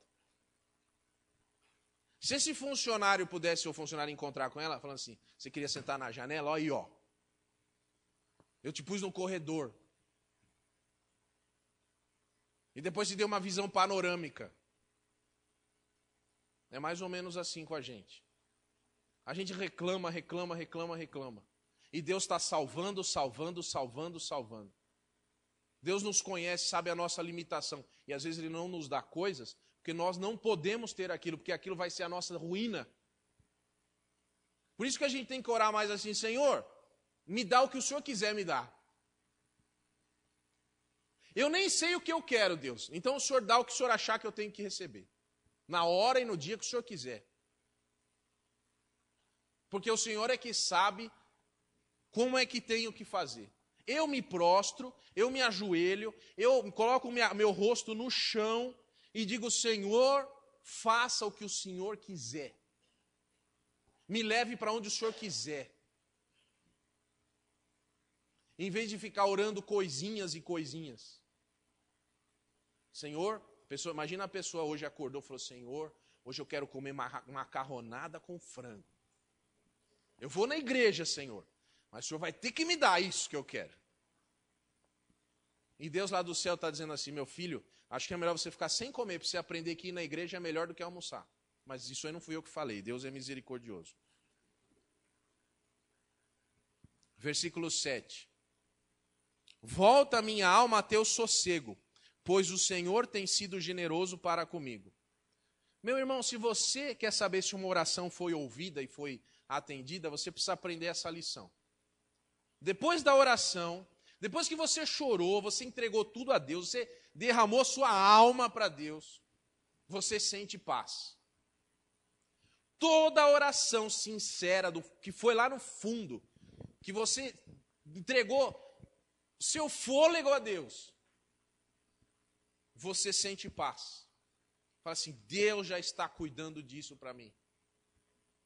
[SPEAKER 1] Se esse funcionário pudesse, o funcionário, encontrar com ela, falando assim, você queria sentar na janela? Ó aí, ó. Eu te pus no corredor. E depois te deu uma visão panorâmica. É mais ou menos assim com a gente. A gente reclama. E Deus está salvando. Deus nos conhece, sabe a nossa limitação. E às vezes Ele não nos dá coisas, porque nós não podemos ter aquilo, porque aquilo vai ser a nossa ruína. Por isso que a gente tem que orar mais assim, Senhor, me dá o que o Senhor quiser me dar. Eu nem sei o que eu quero, Deus. Então o Senhor dá o que o Senhor achar que eu tenho que receber. Na hora e no dia que o Senhor quiser. Porque o Senhor é que sabe como é que tenho que fazer. Eu me prostro, eu me ajoelho, eu coloco meu rosto no chão e digo, Senhor, faça o que o Senhor quiser. Me leve para onde o Senhor quiser. Em vez de ficar orando coisinhas e coisinhas. Senhor, imagina a pessoa hoje acordou e falou, Senhor, hoje eu quero comer macarronada com frango. Eu vou na igreja, Senhor, mas o Senhor vai ter que me dar isso que eu quero. E Deus lá do céu está dizendo assim, meu filho, acho que é melhor você ficar sem comer, para você aprender que ir na igreja é melhor do que almoçar. Mas isso aí não fui eu que falei, Deus é misericordioso. Versículo 7. Volta a minha alma a teu sossego, pois o Senhor tem sido generoso para comigo. Meu irmão, se você quer saber se uma oração foi ouvida e foi atendida, você precisa aprender essa lição. Depois da oração, depois que você chorou, você entregou tudo a Deus, você derramou sua alma para Deus, você sente paz. Toda oração sincera, que foi lá no fundo, que você entregou seu fôlego a Deus, você sente paz. Fala assim, Deus já está cuidando disso para mim.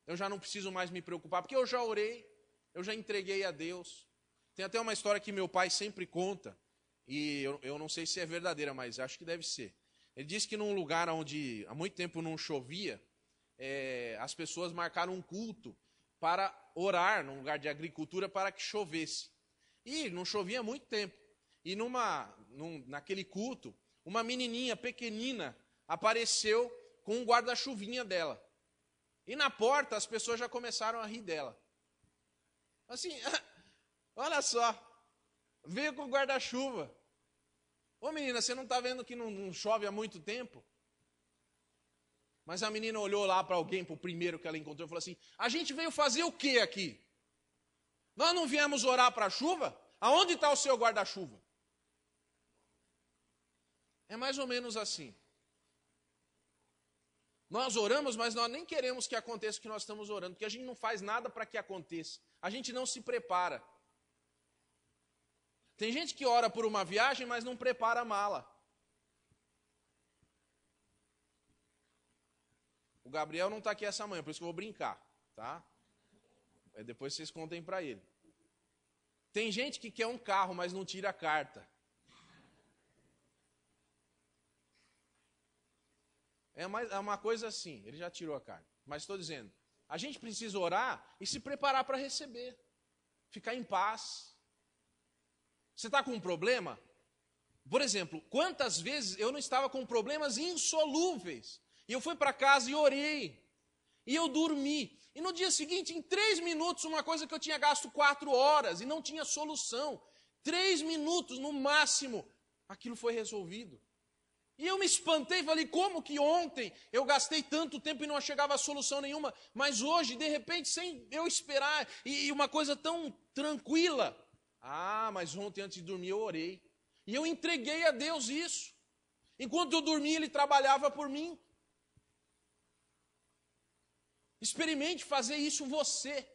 [SPEAKER 1] Eu já não preciso mais me preocupar, porque eu já orei, eu já entreguei a Deus. Tem até uma história que meu pai sempre conta, e eu não sei se é verdadeira, mas acho que deve ser. Ele disse que num lugar onde há muito tempo não chovia, as pessoas marcaram um culto para orar, num lugar de agricultura, para que chovesse. E não chovia há muito tempo. E naquele culto, uma menininha pequenina apareceu com um guarda-chuvinha dela. E na porta as pessoas já começaram a rir dela. Assim, olha só, veio com guarda-chuva. Ô menina, você não está vendo que não chove há muito tempo? Mas a menina olhou lá para alguém, para o primeiro que ela encontrou, e falou assim, a gente veio fazer o quê aqui? Nós não viemos orar para a chuva? Aonde está o seu guarda-chuva? É mais ou menos assim. Nós oramos, mas nós nem queremos que aconteça o que nós estamos orando, porque a gente não faz nada para que aconteça. A gente não se prepara. Tem gente que ora por uma viagem, mas não prepara a mala. O Gabriel não está aqui essa manhã, por isso que eu vou brincar, tá? Depois vocês contem para ele. Tem gente que quer um carro, mas não tira a carta. É uma coisa assim, ele já tirou a carta. Mas estou dizendo, a gente precisa orar e se preparar para receber. Ficar em paz. Você está com um problema? Por exemplo, quantas vezes eu não estava com problemas insolúveis? E eu fui para casa e orei. E eu dormi. E no dia seguinte, em 3 minutos, uma coisa que eu tinha gasto 4 horas e não tinha solução. 3 minutos no máximo, aquilo foi resolvido. E eu me espantei e falei, como que ontem eu gastei tanto tempo e não chegava a solução nenhuma, mas hoje, de repente, sem eu esperar, e uma coisa tão tranquila. Ah, mas ontem antes de dormir eu orei. E eu entreguei a Deus isso. Enquanto eu dormia, Ele trabalhava por mim. Experimente fazer isso você.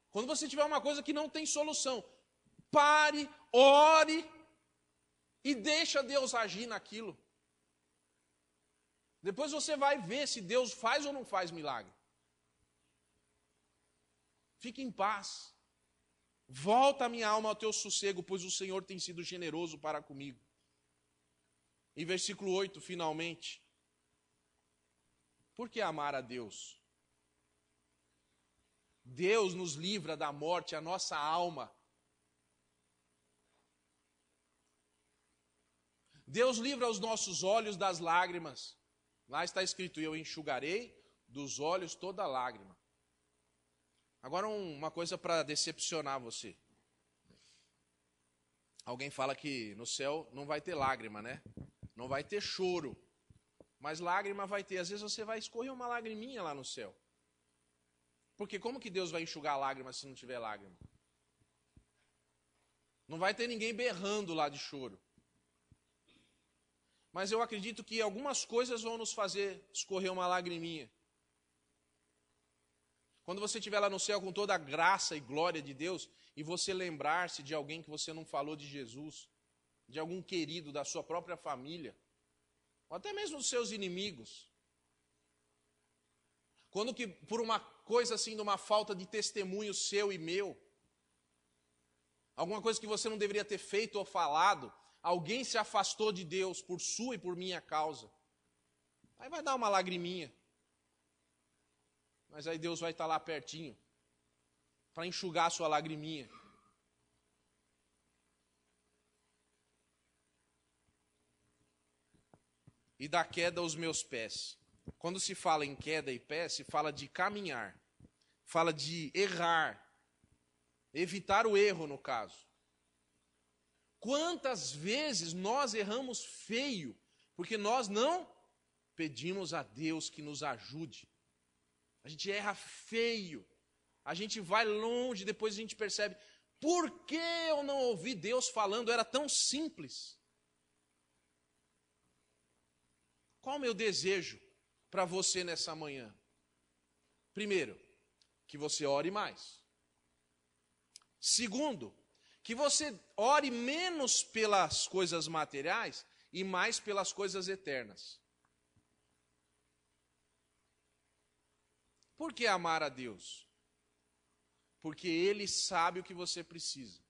[SPEAKER 1] Quando você tiver uma coisa que não tem solução, pare, ore e deixa Deus agir naquilo. Depois você vai ver se Deus faz ou não faz milagre. Fique em paz. Volta a minha alma ao teu sossego, pois o Senhor tem sido generoso para comigo. Em versículo 8, finalmente. Por que amar a Deus? Deus nos livra da morte, a nossa alma. Deus livra os nossos olhos das lágrimas. Lá está escrito, eu enxugarei dos olhos toda lágrima. Agora uma coisa para decepcionar você. Alguém fala que no céu não vai ter lágrima, né? Não vai ter choro. Mas lágrima vai ter. Às vezes você vai escorrer uma lagriminha lá no céu. Porque como que Deus vai enxugar lágrimas se não tiver lágrima? Não vai ter ninguém berrando lá de choro. Mas eu acredito que algumas coisas vão nos fazer escorrer uma lagriminha. Quando você estiver lá no céu com toda a graça e glória de Deus, e você lembrar-se de alguém que você não falou de Jesus, de algum querido da sua própria família, ou até mesmo dos seus inimigos. Quando que por uma coisa assim, de uma falta de testemunho seu e meu, alguma coisa que você não deveria ter feito ou falado, alguém se afastou de Deus por sua e por minha causa. Aí vai dar uma lagriminha. Mas aí Deus vai estar lá pertinho para enxugar a sua lagriminha. E da queda aos meus pés. Quando se fala em queda e pé, se fala de caminhar, fala de errar. Evitar o erro, no caso. Quantas vezes nós erramos feio, porque nós não pedimos a Deus que nos ajude. A gente erra feio, a gente vai longe, depois a gente percebe, por que eu não ouvi Deus falando? Era tão simples. Qual o meu desejo para você nessa manhã? Primeiro, que você ore mais. Segundo, que você ore menos pelas coisas materiais e mais pelas coisas eternas. Por que amar a Deus? Porque Ele sabe o que você precisa.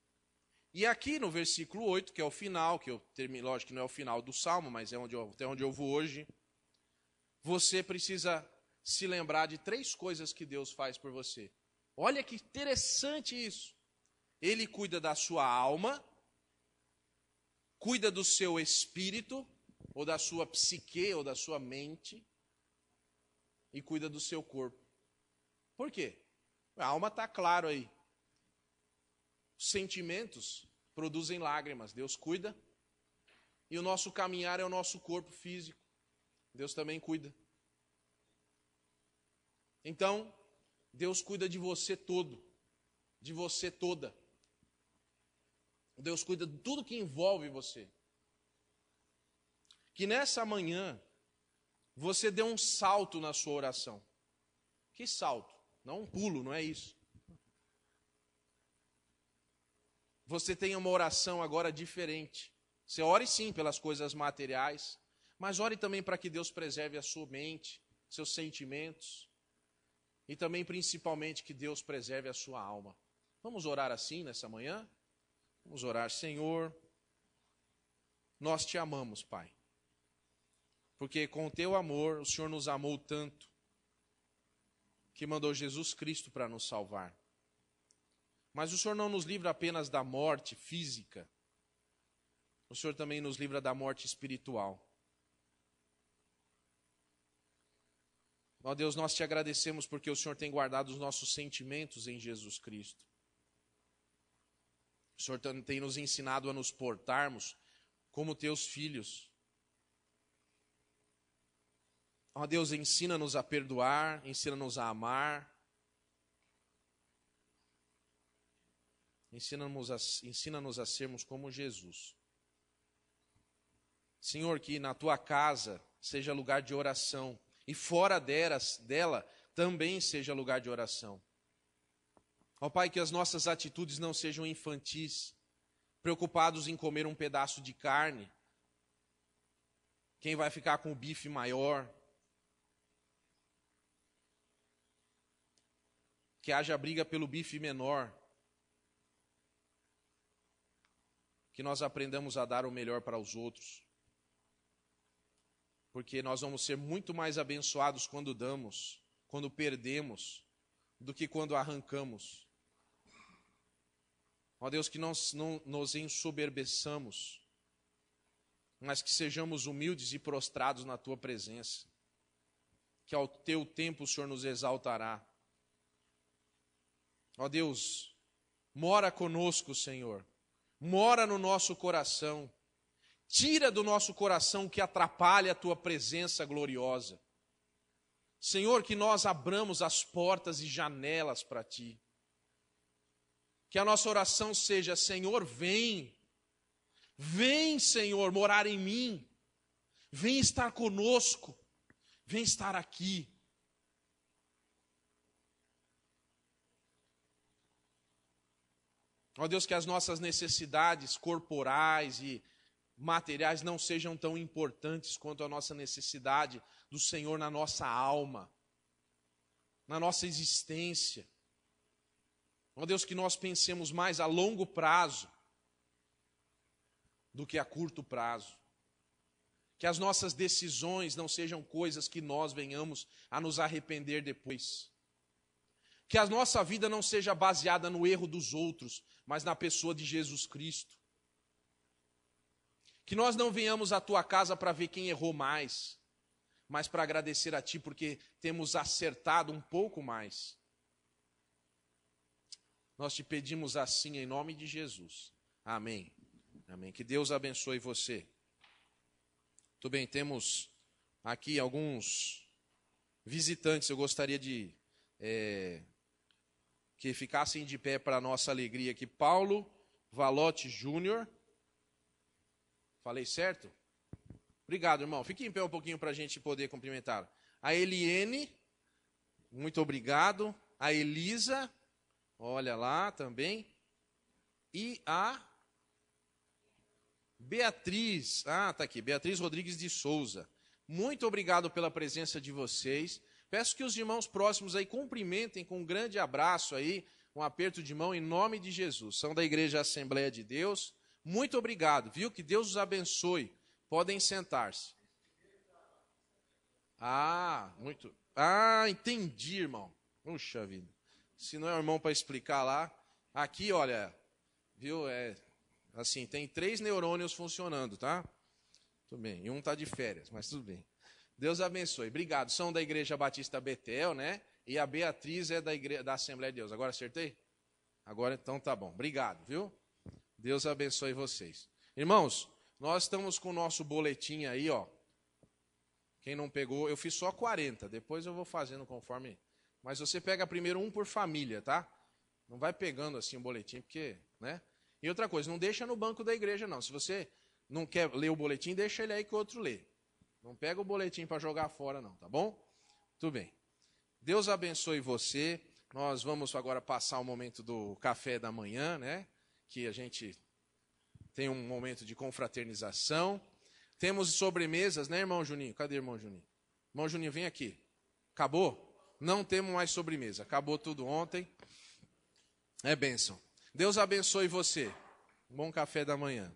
[SPEAKER 1] E aqui no versículo 8, que é o final, que eu termino, lógico que não é o final do Salmo, mas é até onde eu vou hoje, você precisa se lembrar de 3 coisas que Deus faz por você. Olha que interessante isso. Ele cuida da sua alma, cuida do seu espírito, ou da sua psique, ou da sua mente, e cuida do seu corpo. Por quê? A alma está claro aí. Os sentimentos produzem lágrimas, Deus cuida. E o nosso caminhar é o nosso corpo físico, Deus também cuida. Então, Deus cuida de você todo, de você toda. Deus cuida de tudo que envolve você. Que nessa manhã, você dê um salto na sua oração. Que salto? Não um pulo, não é isso. Você tenha uma oração agora diferente. Você ore sim pelas coisas materiais, mas ore também para que Deus preserve a sua mente, seus sentimentos, e também principalmente que Deus preserve a sua alma. Vamos orar assim nessa manhã? Vamos orar, Senhor, nós te amamos, Pai, porque com o teu amor o Senhor nos amou tanto, que mandou Jesus Cristo para nos salvar. Mas o Senhor não nos livra apenas da morte física, o Senhor também nos livra da morte espiritual. Ó Deus, nós te agradecemos porque o Senhor tem guardado os nossos sentimentos em Jesus Cristo. O Senhor tem nos ensinado a nos portarmos como teus filhos. Ó Deus, ensina-nos a perdoar, ensina-nos a amar. Ensina-nos a sermos como Jesus. Senhor, que na tua casa seja lugar de oração e fora dela também seja lugar de oração. Ó Pai, que as nossas atitudes não sejam infantis, preocupados em comer um pedaço de carne, quem vai ficar com o bife maior, que haja briga pelo bife menor, que nós aprendamos a dar o melhor para os outros, porque nós vamos ser muito mais abençoados quando damos, quando perdemos, do que quando arrancamos. Ó Deus, que nós não nos ensoberbeçamos, mas que sejamos humildes e prostrados na tua presença, que ao teu tempo o Senhor nos exaltará. Ó Deus, mora conosco, Senhor, mora no nosso coração, tira do nosso coração o que atrapalha a tua presença gloriosa. Senhor, que nós abramos as portas e janelas para ti. Que a nossa oração seja, Senhor, vem, Senhor, morar em mim, vem estar conosco, vem estar aqui. Ó Deus, que as nossas necessidades corporais e materiais não sejam tão importantes quanto a nossa necessidade do Senhor na nossa alma, na nossa existência. Ó Deus, que nós pensemos mais a longo prazo do que a curto prazo. Que as nossas decisões não sejam coisas que nós venhamos a nos arrepender depois. Que a nossa vida não seja baseada no erro dos outros, mas na pessoa de Jesus Cristo. Que nós não venhamos à tua casa para ver quem errou mais, mas para agradecer a ti porque temos acertado um pouco mais. Nós te pedimos assim em nome de Jesus. Amém. Amém. Que Deus abençoe você. Muito bem, temos aqui alguns visitantes. Eu gostaria de que ficassem de pé para a nossa alegria aqui. Paulo Valotti Júnior. Falei certo? Obrigado, irmão. Fique em pé um pouquinho para a gente poder cumprimentar. A Eliene, muito obrigado. A Elisa, olha lá também. E a Beatriz, tá aqui, Beatriz Rodrigues de Souza. Muito obrigado pela presença de vocês. Peço que os irmãos próximos aí cumprimentem com um grande abraço aí, um aperto de mão em nome de Jesus. São da Igreja Assembleia de Deus. Muito obrigado, viu? Que Deus os abençoe. Podem sentar-se. Entendi, irmão. Puxa vida. Se não é o irmão para explicar lá. Aqui, olha, viu? Assim, tem 3 neurônios funcionando, tá? Tudo bem. E um está de férias, mas tudo bem. Deus abençoe. Obrigado. São da Igreja Batista Betel, né? E a Beatriz é da Assembleia de Deus. Agora acertei? Agora então tá bom. Obrigado, viu? Deus abençoe vocês. Irmãos, nós estamos com o nosso boletim aí, ó. Quem não pegou, eu fiz só 40. Depois eu vou fazendo conforme. Mas você pega primeiro um por família, tá? Não vai pegando assim o boletim, porque, né? E outra coisa, não deixa no banco da igreja, não. Se você não quer ler o boletim, deixa ele aí que o outro lê. Não pega o boletim para jogar fora, não, tá bom? Tudo bem. Deus abençoe você. Nós vamos agora passar o momento do café da manhã, né? Que a gente tem um momento de confraternização. Temos sobremesas, né, irmão Juninho? Cadê irmão Juninho? Irmão Juninho, vem aqui. Acabou? Não temos mais sobremesa. Acabou tudo ontem. É bênção. Deus abençoe você. Bom café da manhã.